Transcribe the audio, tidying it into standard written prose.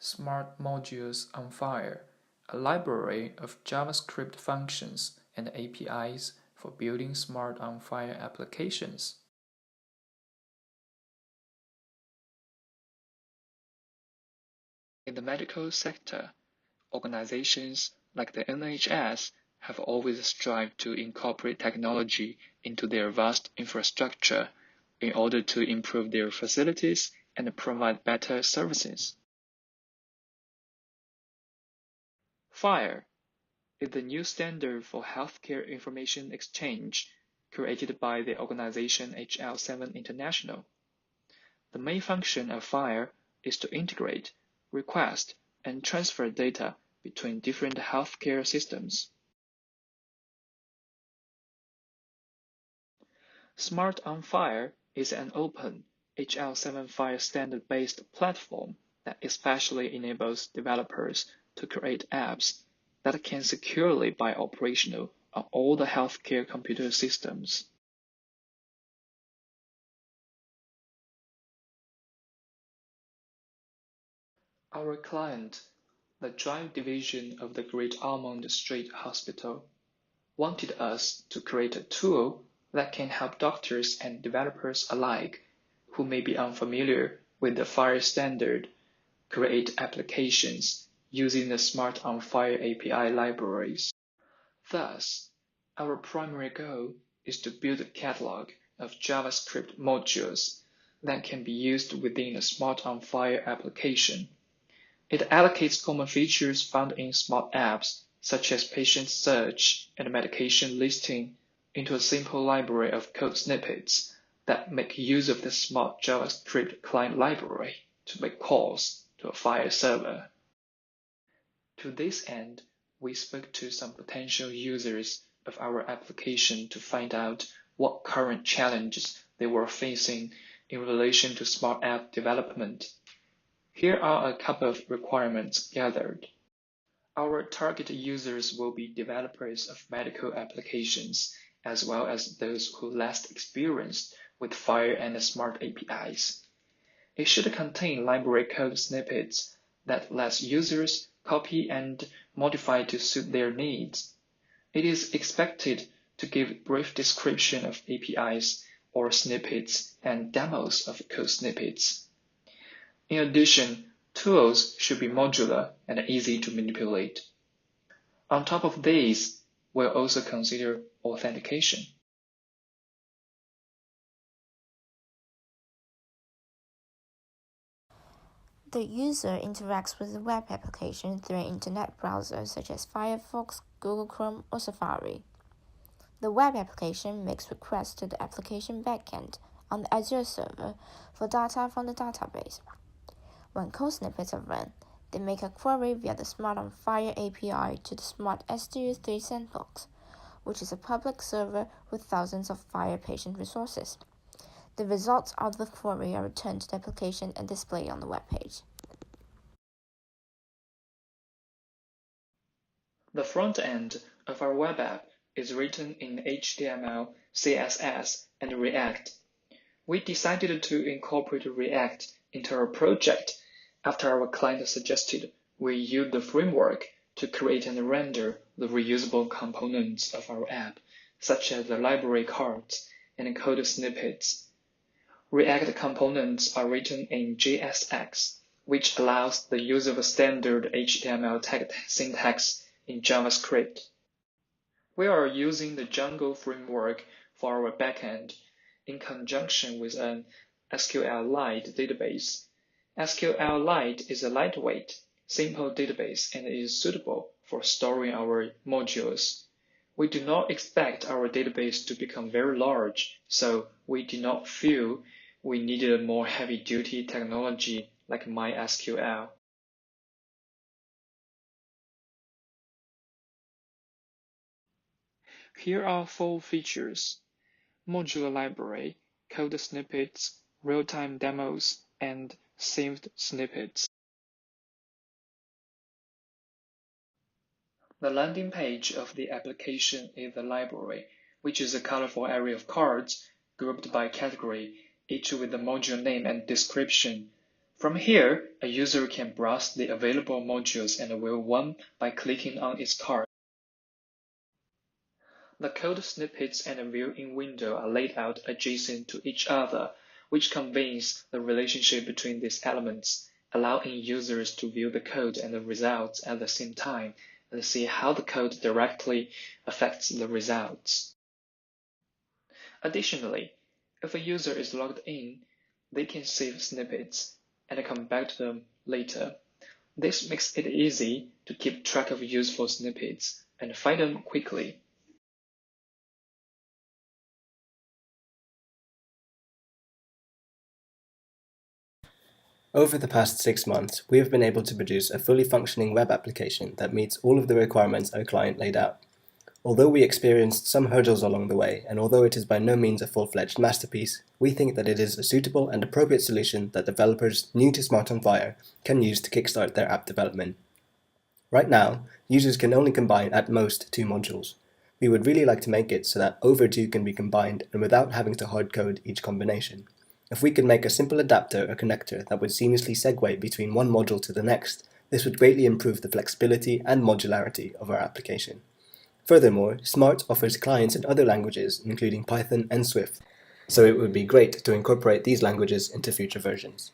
Smart Modules on Fire, a library of JavaScript functions and APIs for building smart on-fire applications. In the medical sector, organizations like the NHS have always strived to incorporate technology into their vast infrastructure in order to improve their facilities and provide better services. FHIR is the new standard for healthcare information exchange created by the organization HL7 International. The main function of FHIR is to integrate, request, and transfer data between different healthcare systems. Smart on Fire is an open HL7 FHIR standard-based platform that especially enables developers to create apps that can securely be operational on all the healthcare computer systems. Our client, the Drive Division of the Great Ormond Street Hospital, wanted us to create a tool that can help doctors and developers alike who may be unfamiliar with the FHIR standard create applications using the Smart on Fire API libraries. Thus, our primary goal is to build a catalog of JavaScript modules that can be used within a Smart on Fire application. It allocates common features found in smart apps, such as patient search and medication listing, into a simple library of code snippets that make use of the smart JavaScript client library to make calls to a FHIR server. To this end, we spoke to some potential users of our application to find out what current challenges they were facing in relation to smart app development. Here are a couple of requirements gathered. Our target users will be developers of medical applications, as well as those who are less experienced with FHIR and smart APIs. It should contain library code snippets that lets users copy and modify to suit their needs. It is expected to give brief description of APIs or snippets and demos of code snippets. In addition, tools should be modular and easy to manipulate. On top of these, we'll also consider authentication. The user interacts with the web application through an internet browser such as Firefox, Google Chrome, or Safari. The web application makes requests to the application backend on the Azure server for data from the database. When code snippets are run, they make a query via the Smart on Fire API to the Smart SDU3 sandbox, which is a public server with thousands of FHIR patient resources. The results of the query are returned to the application and displayed on the web page. The front end of our web app is written in HTML, CSS, and React. We decided to incorporate React into our project after our client suggested we use the framework to create and render the reusable components of our app, such as the library cards and code snippets. React components are written in JSX, which allows the use of a standard HTML tag syntax in JavaScript. We are using the Django framework for our backend in conjunction with an SQLite database. SQLite is a lightweight, simple database and is suitable for storing our modules. We do not expect our database to become very large, so we did not feel we needed a more heavy-duty technology like MySQL. Here are 4 features: modular library, code snippets, real-time demos, and saved snippets. The landing page of the application is the library, which is a colorful array of cards grouped by category, each with the module name and description. From here, a user can browse the available modules and view one by clicking on its card. The code snippets and viewing window are laid out adjacent to each other, which conveys the relationship between these elements, allowing users to view the code and the results at the same time and see how the code directly affects the results. Additionally, if a user is logged in, they can save snippets and come back to them later. This makes it easy to keep track of useful snippets and find them quickly. Over the past 6 months, we have been able to produce a fully functioning web application that meets all of the requirements our client laid out. Although we experienced some hurdles along the way, and although it is by no means a full-fledged masterpiece, we think that it is a suitable and appropriate solution that developers new to Smart on Fire can use to kickstart their app development. Right now, users can only combine at most 2 modules. We would really like to make it so that over 2 can be combined and without having to hard-code each combination. If we could make a simple adapter or connector that would seamlessly segue between one module to the next, this would greatly improve the flexibility and modularity of our application. Furthermore, Smart offers clients in other languages, including Python and Swift, so it would be great to incorporate these languages into future versions.